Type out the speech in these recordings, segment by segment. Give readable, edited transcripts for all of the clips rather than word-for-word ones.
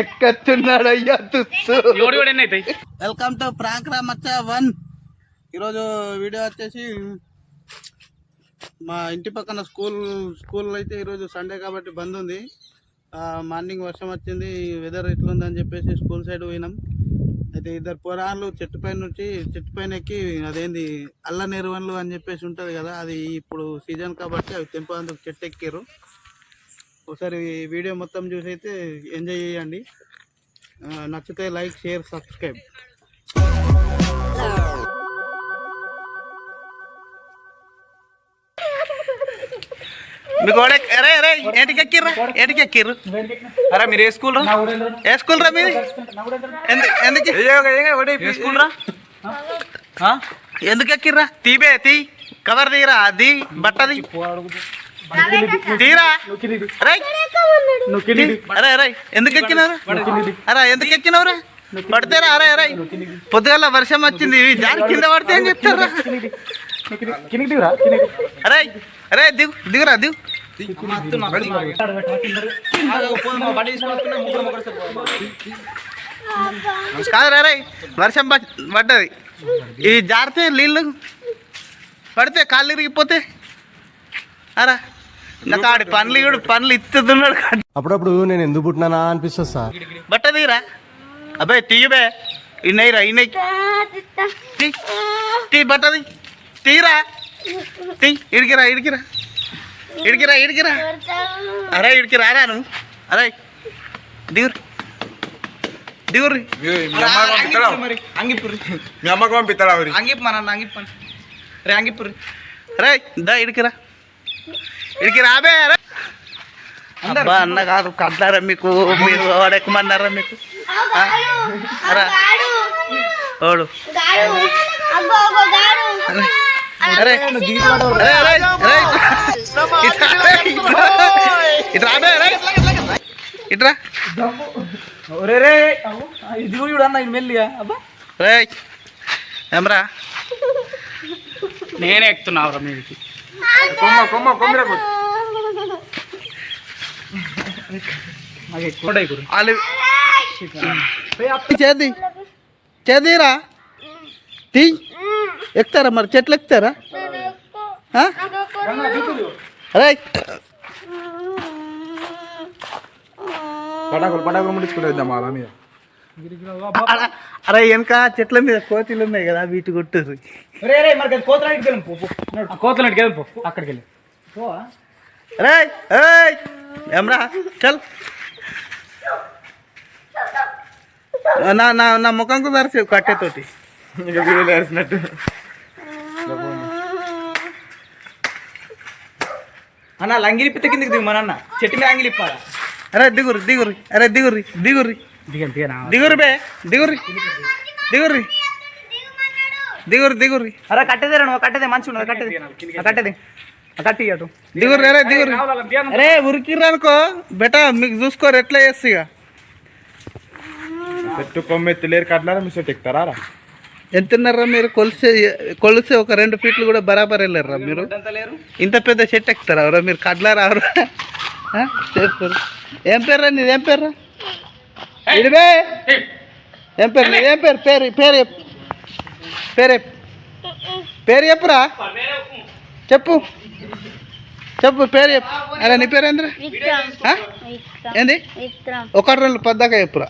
ఎక్కడున్నాడు అయ్యా తుస్సు. Welcome to prank Ramachcha 1. ఈరోజు వీడియో వచ్చేసి మా ఇంటి పక్కన స్కూల్ అయితే ఈరోజు సండే కాబట్టి బంద్ ఉంది. మార్నింగ్ వర్షం వచ్చింది, వెదర్ ఎట్లుందని చెప్పేసి స్కూల్ సైడ్ పోయినాం. అయితే ఇద్దరు పొరాళ్ళు చెట్టు పైన ఎక్కి అదేంది అల్ల నెరవన్లు అని చెప్పేసి ఉంటుంది కదా, అది ఇప్పుడు సీజన్ కాబట్టి అవి తెంపేందుకు చెట్టు ఎక్కారు. ఒకసారి వీడియో మొత్తం చూసి అయితే ఎంజాయ్ చేయండి. నచ్చితే లైక్, షేర్, సబ్స్క్రైబ్. మీకు ఎక్కిర్రు అరే మీరు ఏ స్కూల్ రా మీది? ఎందుకు ఎక్కిర్రా? తీ కవర్ తీరా, అది బట్టది తీరా. అరే అరే ఎందుకు ఎక్కినవరా? అరే ఎందుకు ఎక్కినవరా? పడితేరా? అరే అరే పొద్దుగల వర్షం వచ్చింది, జారి కింద పడితే ఏం చెప్తారా? అరే అరే దిగురా దిగు. కాదు రే, వర్షం పడ్డది, ఇది జారితే నీళ్ళు పడితే కాళ్ళు ఇరిగిపోతే అరా నాకు ఆడి పనులు ఇస్తున్నాడు. అప్పుడప్పుడు నేను ఎందుకు పుట్టినానా అనిపిస్తుంది సార్. బట్ట తీరా అబ్బాయి, తీయబే. ఇన్నయ్యరా ఇన్నయ్యి తీ బట్టది తీరా, తీ ఇడికిరా ఇడికిరా ఇడికిరా ఇడికిరా. అరే ఇడికి రారా నువ్వు. అరే దిగుర్రి అంగిప్పుర్రి. మీ అమ్మకు పంపిస్తాడా? అంగిప్పు మన అంగిప్పని రే అంగిప్పుర్రి. రే దా ఇడికిరా ఇడికి రాబే. అబ్బా అన్న కాదు కట్టారా మీకు, మీరు వాడెక్కమన్నారా మీకు? ఓడు అరే ఇటు రాబే ఇట్రా. మెల్లిగా రే ఏమరా నేనే ఎక్కుతున్నావురా మీదికి. చేదిరా తీ. ఎక్కుతారా మరి? చెట్లు ఎక్కుతారా? అరే పటాకులు ముడించుకుంటా అలా మీద. అరే వెనక చెట్ల మీద కోతులు ఉన్నాయి కదా, వీటి కొట్టుర్రు. అక్కడికి వెళ్ళి రే ఏమరా చల్. నా ముఖంకు దర్శి కట్టెతోటి వేసినట్టు. అన్న లంగిలిప్పి కిందకి దిగు. మన అన్న చెట్టు మీద అంగిలిప్పాలా? అరే దిగుర్రి అరే దిగుర్రి బే దిగుర్రి. అరే కట్టేదేరా నువ్వు, కట్టేదే మంచిగా ఉన్నది, కట్టేది కట్టి దిగుర్రి. అరే దిగుర్రి. అరే ఉరికిర్రు అనుకో బెటా, మీకు చూసుకోరు ఎట్లా చేస్తా. ఇక చెట్టు కొమ్మెత్తి లేరు కట్టారా? మీ చెట్టు ఎక్కుతారా? ఎంతున్నారా మీరు? కొలిసే ఒక 2 ఫీట్లు కూడా బరాబర్ వెళ్ళారా మీరు? ఇంత పెద్ద చెట్టు ఎక్కుతారా ఎవరా మీరు? కడ్లారా ఎవరా? చేస్తారు. ఏం పేర్రా నీది? ఏం పేర్రా? ఇడిబే ఏం పేరు నీది? ఏం పేరు? పేరు చెప్పురా. చెప్పు పేరు చెప్పు. అరే నీ పేరు ఏంద్రా? ఏంది? 1 2 10 దాకా చెప్పురా.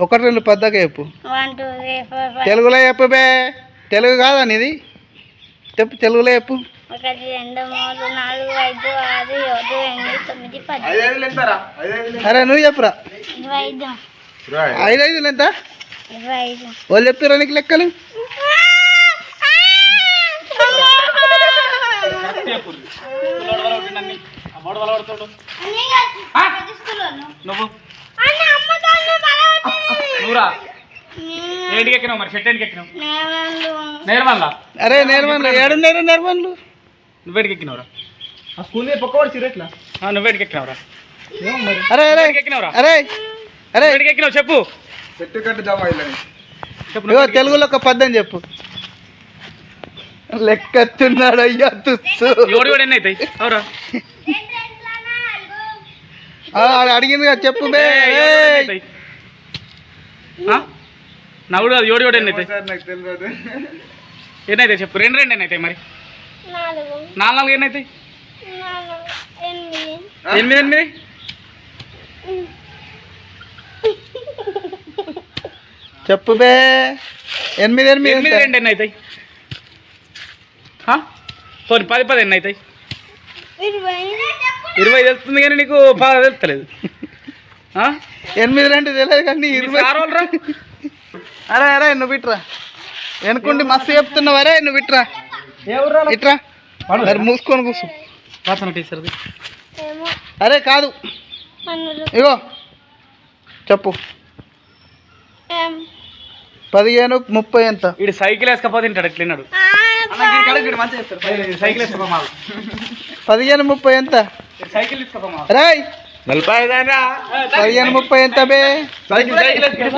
1 2 10 దాకా చెప్పు. తెలుగులో చెప్పు బే. తెలుగు కాదా నీది? చెప్పు తెలుగులో చెప్పు. 1 2 3 4 5 6 7 8 9 10. అరే నువ్వు చెప్పురా. 5 5 ఎంత? వాళ్ళు చెప్పారా నీకు లెక్కలు? అరే నేర్వన్లు ఏడున్నారు? నేర్వన్లు నువ్వేడికి ఎక్కినవరా? ఆ స్కూల్ మీద పక్కవాడు చిరెట్లా నువ్వేడికి ఎక్కినవరా? అరే అరే అరే అరే ఎక్కినావు చెప్పు. చెట్టు కట్టు జమ తెలుగులో ఒక పద్యం చెప్పు. లెక్కతున్నాడు అయ్యా తుస్సు. ఎవడు ఎన్ని అవుతాయి? అవురా అడిగింది కదా చెప్పు బే నవ్వుడు అది ఏడు ఎన్ని అవుతాయి సార్ నాకు తెలియదు. ఎన్నైతే చెప్పు రెండు ఎన్ని అవుతాయి మరి 4 నాలుగు ఎన్ని అవుతాయి 8 ఎనిమిది చెప్పు బే 8 ఎనిమిది రెండు ఎన్ని అవుతాయి పోనీ 10 ఎన్ని అవుతాయి 20 తెలుస్తుంది కానీ నీకు బాగా తెలుస్తలేదు 8 2 తెలియదు కానీ 20. అరే నువ్వు ఇట్రా వెనుకుండి మస్తు చెప్తున్నావరే నువ్వు ఇట్రా ఇట్రా మరి మూసుకొని కూర్చో. టీచర్ది ఏమో అరే కాదు పన్నులు ఇగో చెప్పు 15 30 ఎంత వీడు సైకిల్ వేసుకపోతే తింటాడు ఎట్లున్నాడు సైకిల్ వేసుకో మాకు 15 30 ఎంత సైకిల్ తీసుకోపో మాకు రాయ్ 45 అయినా 15 30 ఎంత బే సైకిల్ వేసుకో